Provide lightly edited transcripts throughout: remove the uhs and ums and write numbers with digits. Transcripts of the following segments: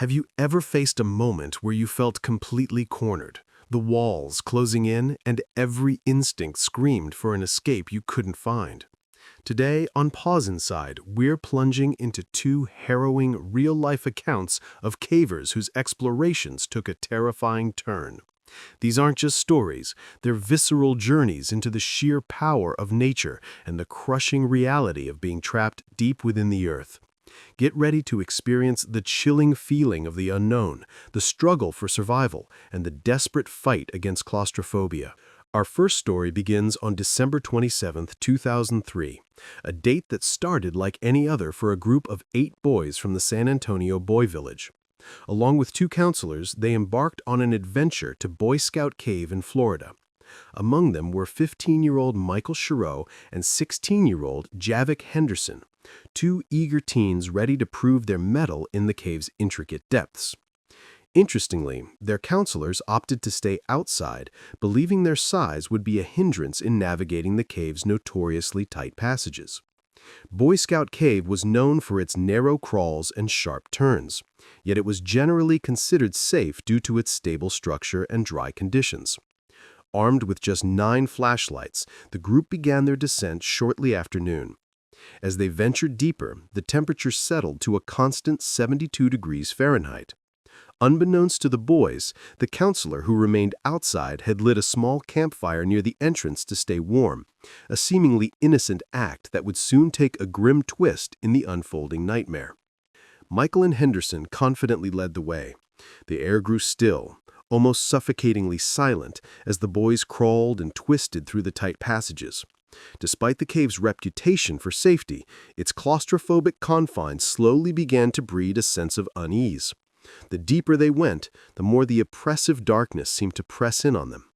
Have you ever faced a moment where you felt completely cornered, the walls closing in, and every instinct screamed for an escape you couldn't find? Today on Pauseinside, we're plunging into two harrowing real-life accounts of cavers whose explorations took a terrifying turn. These aren't just stories, they're visceral journeys into the sheer power of nature and the crushing reality of being trapped deep within the earth. Get ready to experience the chilling feeling of the unknown, the struggle for survival, and the desperate fight against claustrophobia. Our first story begins on December 27, 2003, a date that started like any other for a group of 8 boys from the San Antonio Boy Village. Along with 2 counselors, they embarked on an adventure to Boy Scout Cave in Florida. Among them were 15-year-old Michael Shero and 16-year-old Javick Henderson, 2 eager teens ready to prove their mettle in the cave's intricate depths. Interestingly, their counselors opted to stay outside, believing their size would be a hindrance in navigating the cave's notoriously tight passages. Boy Scout Cave was known for its narrow crawls and sharp turns, yet it was generally considered safe due to its stable structure and dry conditions. Armed with just 9 flashlights, the group began their descent shortly after noon. As they ventured deeper, the temperature settled to a constant 72 degrees Fahrenheit. Unbeknownst to the boys, the counselor who remained outside had lit a small campfire near the entrance to stay warm, a seemingly innocent act that would soon take a grim twist in the unfolding nightmare. Michael and Henderson confidently led the way. The air grew still, almost suffocatingly silent, as the boys crawled and twisted through the tight passages. Despite the cave's reputation for safety, its claustrophobic confines slowly began to breed a sense of unease. The deeper they went, the more the oppressive darkness seemed to press in on them.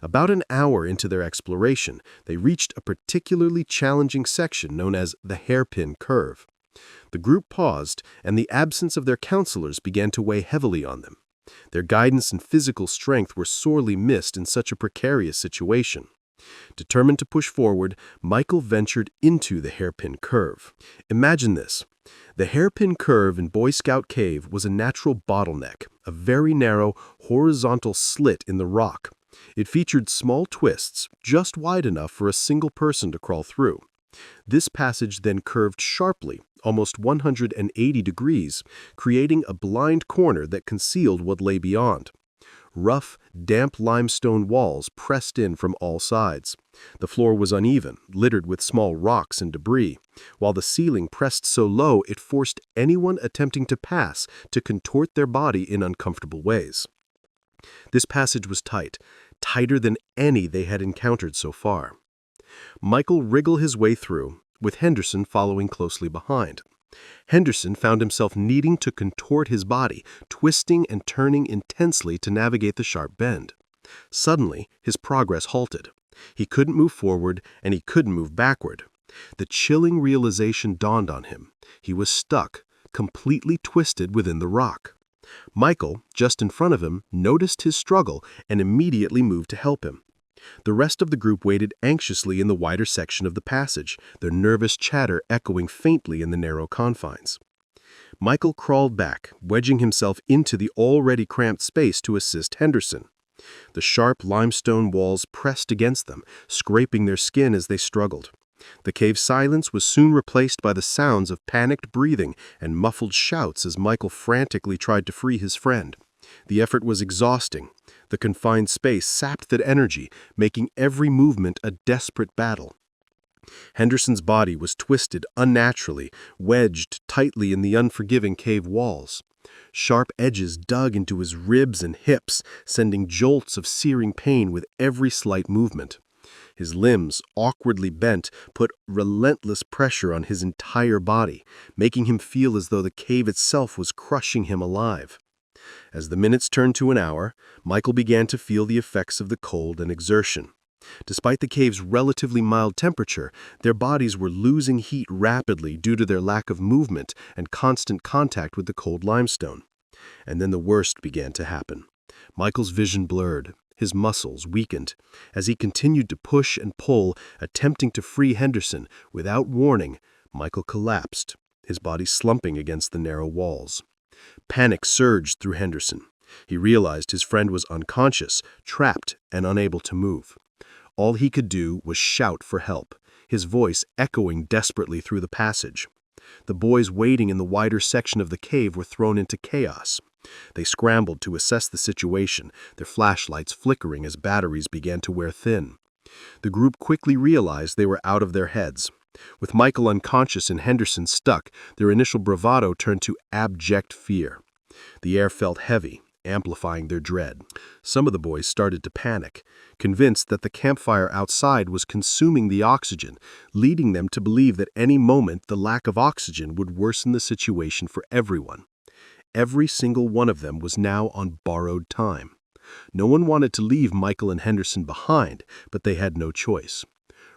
About an hour into their exploration, they reached a particularly challenging section known as the Hairpin Curve. The group paused, and the absence of their counselors began to weigh heavily on them. Their guidance and physical strength were sorely missed in such a precarious situation. Determined to push forward, Michael ventured into the Hairpin Curve. Imagine this. The Hairpin Curve in Boy Scout Cave was a natural bottleneck, a very narrow, horizontal slit in the rock. It featured small twists, just wide enough for a single person to crawl through. This passage then curved sharply, almost 180 degrees, creating a blind corner that concealed what lay beyond. Rough, damp limestone walls pressed in from all sides. The floor was uneven, littered with small rocks and debris, while the ceiling pressed so low it forced anyone attempting to pass to contort their body in uncomfortable ways. This passage was tight, tighter than any they had encountered so far. Michael wriggled his way through, with Henderson following closely behind. Henderson found himself needing to contort his body, twisting and turning intensely to navigate the sharp bend. Suddenly, his progress halted. He couldn't move forward, and he couldn't move backward. The chilling realization dawned on him. He was stuck, completely twisted within the rock. Michael, just in front of him, noticed his struggle and immediately moved to help him. The rest of the group waited anxiously in the wider section of the passage, their nervous chatter echoing faintly in the narrow confines. Michael crawled back, wedging himself into the already cramped space to assist Henderson. The sharp limestone walls pressed against them, scraping their skin as they struggled. The cave's silence was soon replaced by the sounds of panicked breathing and muffled shouts as Michael frantically tried to free his friend. The effort was exhausting. The confined space sapped that energy, making every movement a desperate battle. Henderson's body was twisted unnaturally, wedged tightly in the unforgiving cave walls. Sharp edges dug into his ribs and hips, sending jolts of searing pain with every slight movement. His limbs, awkwardly bent, put relentless pressure on his entire body, making him feel as though the cave itself was crushing him alive. As the minutes turned to an hour, Michael began to feel the effects of the cold and exertion. Despite the cave's relatively mild temperature, their bodies were losing heat rapidly due to their lack of movement and constant contact with the cold limestone. And then the worst began to happen. Michael's vision blurred, his muscles weakened. As he continued to push and pull, attempting to free Henderson, without warning, Michael collapsed, his body slumping against the narrow walls. Panic surged through Henderson. He realized his friend was unconscious, trapped, and unable to move. All he could do was shout for help, his voice echoing desperately through the passage. The boys waiting in the wider section of the cave were thrown into chaos. They scrambled to assess the situation, their flashlights flickering as batteries began to wear thin. The group quickly realized they were out of their heads. With Michael unconscious and Henderson stuck, their initial bravado turned to abject fear. The air felt heavy, amplifying their dread. Some of the boys started to panic, convinced that the campfire outside was consuming the oxygen, leading them to believe that any moment the lack of oxygen would worsen the situation for everyone. Every single one of them was now on borrowed time. No one wanted to leave Michael and Henderson behind, but they had no choice.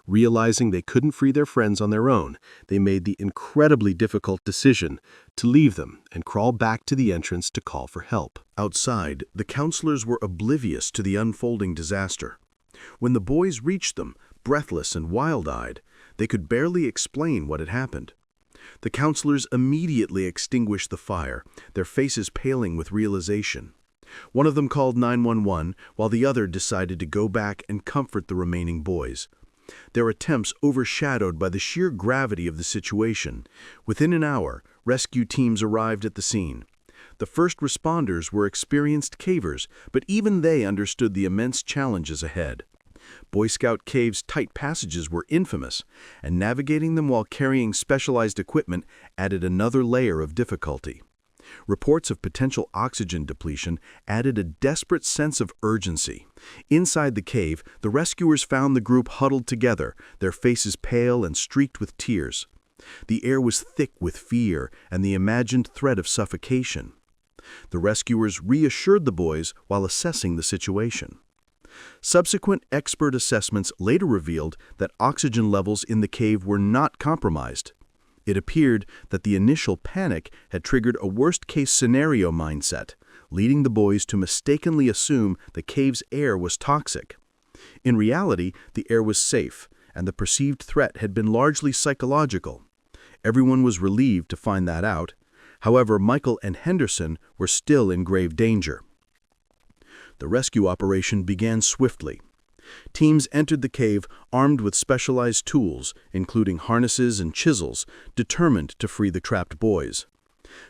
Realizing they couldn't free their friends on their own, they made the incredibly difficult decision to leave them and crawl back to the entrance to call for help. Outside, the counselors were oblivious to the unfolding disaster. When the boys reached them, breathless and wild-eyed, they could barely explain what had happened. The counselors immediately extinguished the fire, their faces paling with realization. One of them called 911, while the other decided to go back and comfort the remaining boys. Their attempts overshadowed by the sheer gravity of the situation. Within an hour, rescue teams arrived at the scene. The first responders were experienced cavers, but even they understood the immense challenges ahead. Boy Scout caves' tight passages were infamous, and navigating them while carrying specialized equipment added another layer of difficulty. Reports of potential oxygen depletion added a desperate sense of urgency. Inside the cave, the rescuers found the group huddled together, their faces pale and streaked with tears. The air was thick with fear and the imagined threat of suffocation. The rescuers reassured the boys while assessing the situation. Subsequent expert assessments later revealed that oxygen levels in the cave were not compromised. It appeared that the initial panic had triggered a worst-case scenario mindset, leading the boys to mistakenly assume the cave's air was toxic. In reality, the air was safe, and the perceived threat had been largely psychological. Everyone was relieved to find that out. However, Michael and Henderson were still in grave danger. The rescue operation began swiftly. Teams entered the cave armed with specialized tools, including harnesses and chisels, determined to free the trapped boys.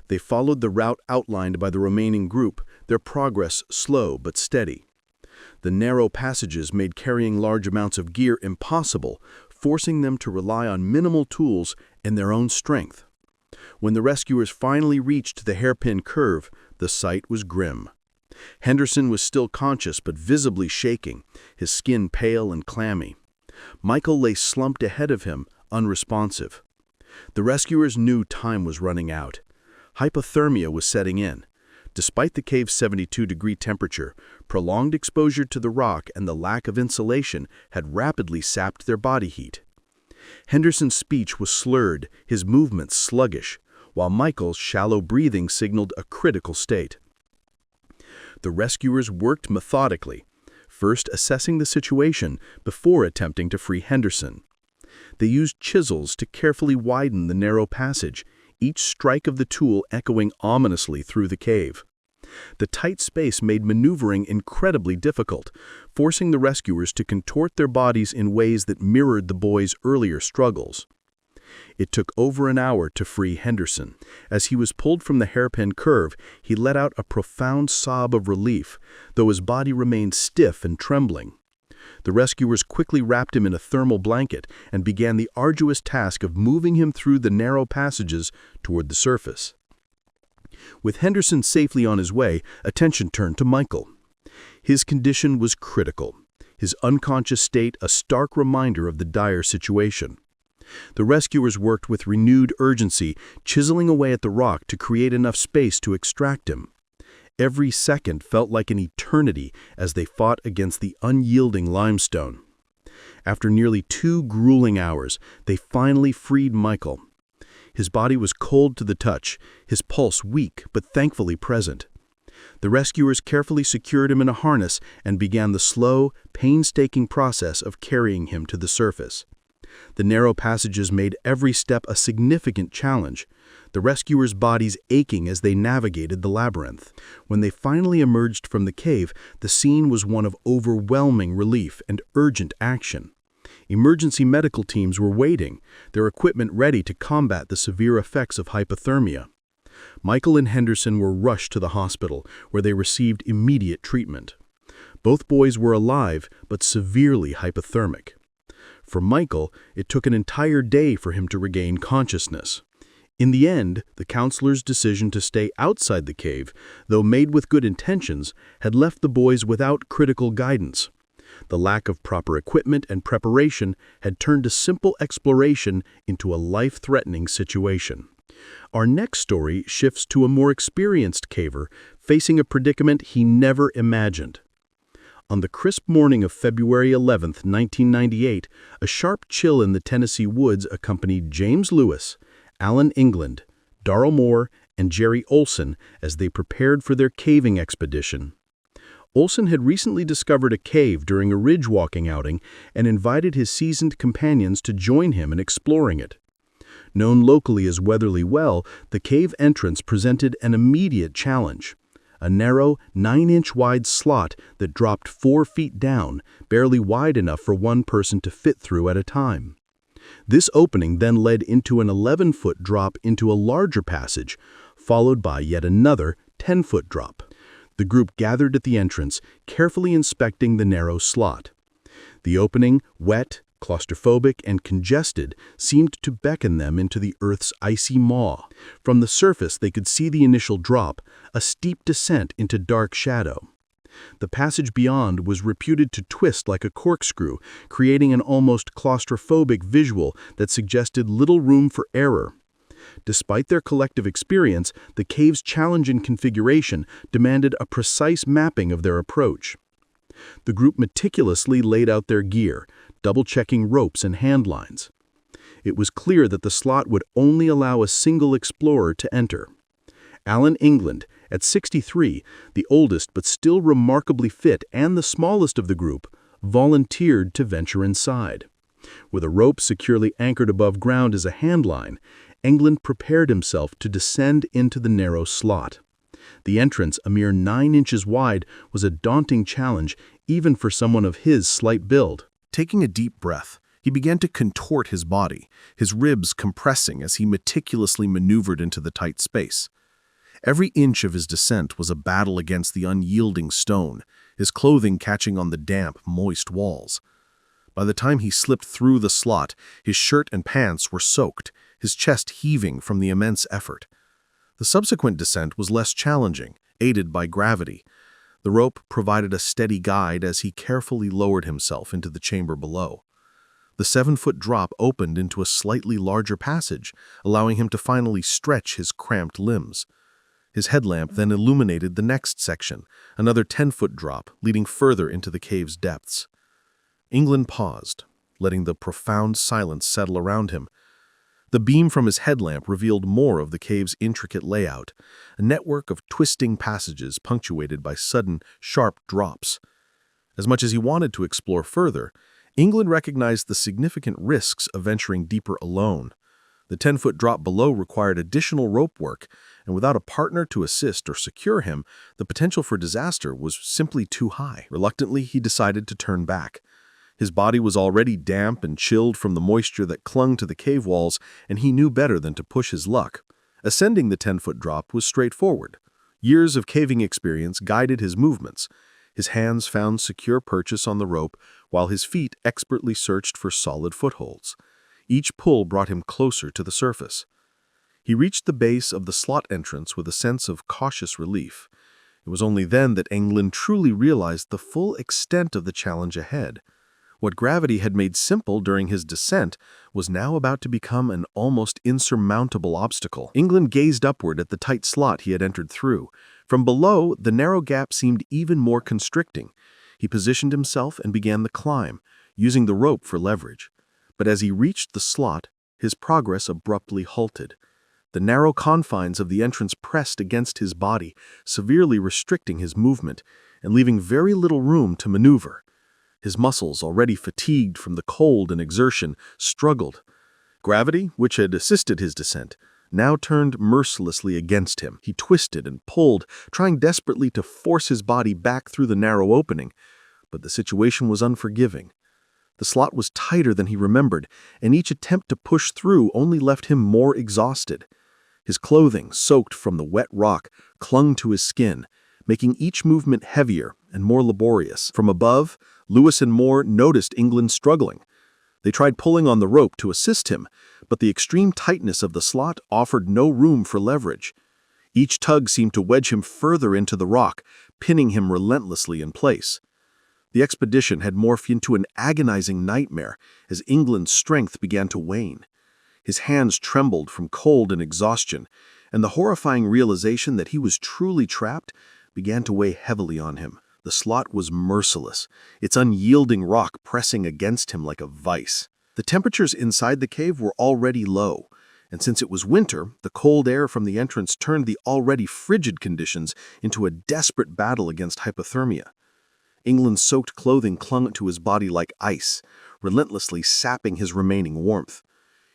They followed the route outlined by the remaining group, their progress slow but steady. The narrow passages made carrying large amounts of gear impossible, forcing them to rely on minimal tools and their own strength. When the rescuers finally reached the Hairpin Curve, the sight was grim. Henderson was still conscious but visibly shaking, his skin pale and clammy. Michael lay slumped ahead of him, unresponsive. The rescuers knew time was running out. Hypothermia was setting in. Despite the cave's 72-degree temperature, prolonged exposure to the rock and the lack of insulation had rapidly sapped their body heat. Henderson's speech was slurred, his movements sluggish, while Michael's shallow breathing signaled a critical state. The rescuers worked methodically, first assessing the situation before attempting to free Henderson. They used chisels to carefully widen the narrow passage, each strike of the tool echoing ominously through the cave. The tight space made maneuvering incredibly difficult, forcing the rescuers to contort their bodies in ways that mirrored the boys' earlier struggles. It took over an hour to free Henderson. As he was pulled from the Hairpin Curve, he let out a profound sob of relief, though his body remained stiff and trembling. The rescuers quickly wrapped him in a thermal blanket and began the arduous task of moving him through the narrow passages toward the surface. With Henderson safely on his way, attention turned to Michael. His condition was critical, his unconscious state a stark reminder of the dire situation. The rescuers worked with renewed urgency, chiseling away at the rock to create enough space to extract him. Every second felt like an eternity as they fought against the unyielding limestone. After nearly 2 grueling hours, they finally freed Michael. His body was cold to the touch, his pulse weak but thankfully present. The rescuers carefully secured him in a harness and began the slow, painstaking process of carrying him to the surface. The narrow passages made every step a significant challenge. the rescuers' bodies aching as they navigated the labyrinth. When they finally emerged from the cave, the scene was one of overwhelming relief and urgent action. Emergency medical teams were waiting, their equipment ready to combat the severe effects of hypothermia. Michael and Henderson were rushed to the hospital, where they received immediate treatment. Both boys were alive, but severely hypothermic. For Michael, it took an entire day for him to regain consciousness. In the end, the counselor's decision to stay outside the cave, though made with good intentions, had left the boys without critical guidance. The lack of proper equipment and preparation had turned a simple exploration into a life-threatening situation. Our next story shifts to a more experienced caver facing a predicament he never imagined. On the crisp morning of February 11, 1998, a sharp chill in the Tennessee woods accompanied James Lewis, Allan England, Darrell Moore, and Jerry Olson as they prepared for their caving expedition. Olson had recently discovered a cave during a ridge-walking outing and invited his seasoned companions to join him in exploring it. Known locally as Weatherly Well, the cave entrance presented an immediate challenge. A narrow, 9-inch wide slot that dropped 4 feet down, barely wide enough for one person to fit through at a time. This opening then led into an 11-foot drop into a larger passage, followed by yet another 10-foot drop. The group gathered at the entrance, carefully inspecting the narrow slot. The opening, wet, claustrophobic, and congested, seemed to beckon them into the Earth's icy maw. From the surface they could see the initial drop, a steep descent into dark shadow. The passage beyond was reputed to twist like a corkscrew, creating an almost claustrophobic visual that suggested little room for error. Despite their collective experience, the cave's challenging configuration demanded a precise mapping of their approach. The group meticulously laid out their gear, double-checking ropes and hand lines. It was clear that the slot would only allow a single explorer to enter. Allan England, at 63, the oldest but still remarkably fit and the smallest of the group, volunteered to venture inside. With a rope securely anchored above ground as a handline, England prepared himself to descend into the narrow slot. The entrance, a mere 9 inches wide, was a daunting challenge even for someone of his slight build. Taking a deep breath, he began to contort his body, his ribs compressing as he meticulously maneuvered into the tight space. Every inch of his descent was a battle against the unyielding stone, his clothing catching on the damp, moist walls. By the time he slipped through the slot, his shirt and pants were soaked, his chest heaving from the immense effort. The subsequent descent was less challenging, aided by gravity. The rope provided a steady guide as he carefully lowered himself into the chamber below. The 7-foot drop opened into a slightly larger passage, allowing him to finally stretch his cramped limbs. His headlamp then illuminated the next section, another 10-foot drop leading further into the cave's depths. England paused, letting the profound silence settle around him. The beam from his headlamp revealed more of the cave's intricate layout, a network of twisting passages punctuated by sudden, sharp drops. As much as he wanted to explore further, England recognized the significant risks of venturing deeper alone. The 10-foot drop below required additional rope work, and without a partner to assist or secure him, the potential for disaster was simply too high. Reluctantly, he decided to turn back. His body was already damp and chilled from the moisture that clung to the cave walls, and he knew better than to push his luck. Ascending the 10-foot drop was straightforward. Years of caving experience guided his movements. His hands found secure purchase on the rope, while his feet expertly searched for solid footholds. Each pull brought him closer to the surface. He reached the base of the slot entrance with a sense of cautious relief. It was only then that England truly realized the full extent of the challenge ahead. What gravity had made simple during his descent was now about to become an almost insurmountable obstacle. England gazed upward at the tight slot he had entered through. From below, the narrow gap seemed even more constricting. He positioned himself and began the climb, using the rope for leverage. But as he reached the slot, his progress abruptly halted. The narrow confines of the entrance pressed against his body, severely restricting his movement and leaving very little room to maneuver. His muscles, already fatigued from the cold and exertion, struggled. Gravity, which had assisted his descent, now turned mercilessly against him. He twisted and pulled, trying desperately to force his body back through the narrow opening, but the situation was unforgiving. The slot was tighter than he remembered, and each attempt to push through only left him more exhausted. His clothing, soaked from the wet rock, clung to his skin, making each movement heavier and more laborious. From above, Lewis and Moore noticed England struggling. They tried pulling on the rope to assist him, but the extreme tightness of the slot offered no room for leverage. Each tug seemed to wedge him further into the rock, pinning him relentlessly in place. The expedition had morphed into an agonizing nightmare as England's strength began to wane. His hands trembled from cold and exhaustion, and the horrifying realization that he was truly trapped began to weigh heavily on him. The slot was merciless, its unyielding rock pressing against him like a vice. The temperatures inside the cave were already low, and since it was winter, the cold air from the entrance turned the already frigid conditions into a desperate battle against hypothermia. England's soaked clothing clung to his body like ice, relentlessly sapping his remaining warmth.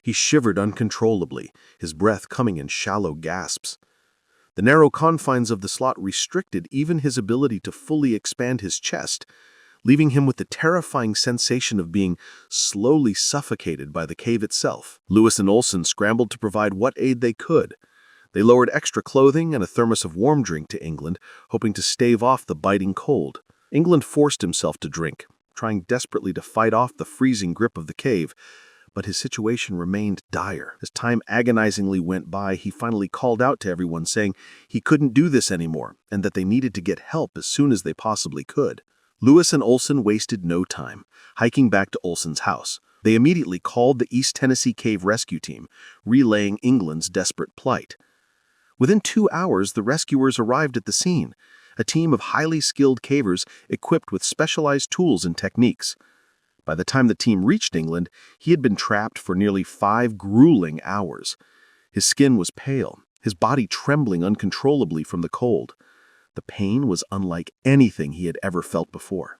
He shivered uncontrollably, his breath coming in shallow gasps. The narrow confines of the slot restricted even his ability to fully expand his chest, leaving him with the terrifying sensation of being slowly suffocated by the cave itself. Lewis and Olson scrambled to provide what aid they could. They lowered extra clothing and a thermos of warm drink to England, hoping to stave off the biting cold. England forced himself to drink, trying desperately to fight off the freezing grip of the cave, but his situation remained dire. As time agonizingly went by, he finally called out to everyone saying he couldn't do this anymore and that they needed to get help as soon as they possibly could. Lewis and Olson wasted no time, hiking back to Olson's house. They immediately called the East Tennessee Cave Rescue Team, relaying England's desperate plight. Within 2 hours, the rescuers arrived at the scene, a team of highly skilled cavers equipped with specialized tools and techniques. By the time the team reached England, he had been trapped for nearly 5 grueling hours. His skin was pale, his body trembling uncontrollably from the cold. The pain was unlike anything he had ever felt before.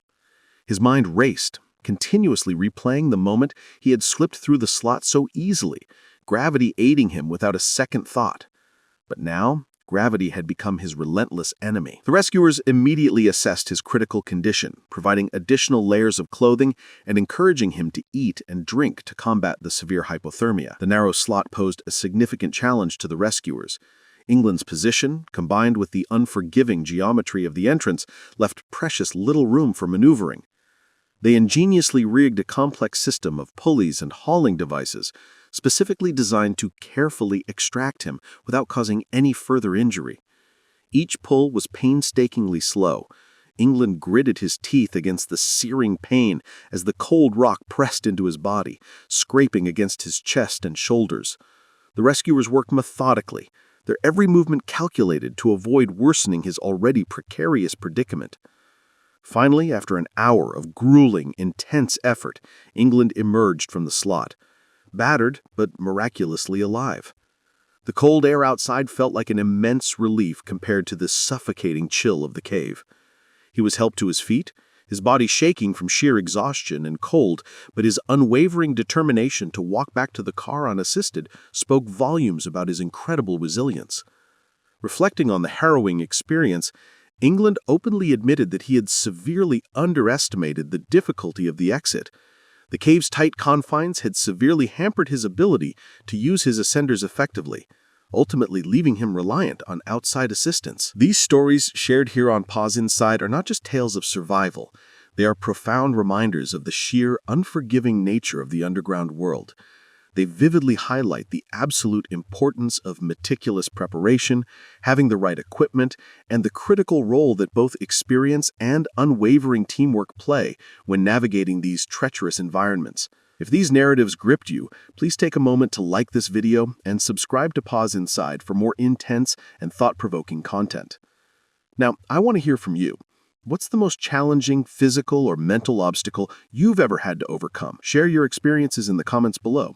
His mind raced, continuously replaying the moment he had slipped through the slot so easily, gravity aiding him without a second thought. But now, gravity had become his relentless enemy. The rescuers immediately assessed his critical condition, providing additional layers of clothing and encouraging him to eat and drink to combat the severe hypothermia. The narrow slot posed a significant challenge to the rescuers. England's position, combined with the unforgiving geometry of the entrance, left precious little room for maneuvering. They ingeniously rigged a complex system of pulleys and hauling devices, specifically designed to carefully extract him without causing any further injury. Each pull was painstakingly slow. England gritted his teeth against the searing pain as the cold rock pressed into his body, scraping against his chest and shoulders. The rescuers worked methodically, their every movement calculated to avoid worsening his already precarious predicament. Finally, after an hour of grueling, intense effort, England emerged from the slot, battered but miraculously alive. The cold air outside felt like an immense relief compared to the suffocating chill of the cave. He was helped to his feet, his body shaking from sheer exhaustion and cold, but his unwavering determination to walk back to the car unassisted spoke volumes about his incredible resilience. Reflecting on the harrowing experience, England openly admitted that he had severely underestimated the difficulty of the exit. The cave's tight confines had severely hampered his ability to use his ascenders effectively, ultimately leaving him reliant on outside assistance. These stories shared here on Pauseinside are not just tales of survival. They are profound reminders of the sheer, unforgiving nature of the underground world. They vividly highlight the absolute importance of meticulous preparation, having the right equipment, and the critical role that both experience and unwavering teamwork play when navigating these treacherous environments. If these narratives gripped you, please take a moment to like this video and subscribe to Pauseinside for more intense and thought-provoking content. Now, I want to hear from you. What's the most challenging physical or mental obstacle you've ever had to overcome? Share your experiences in the comments below.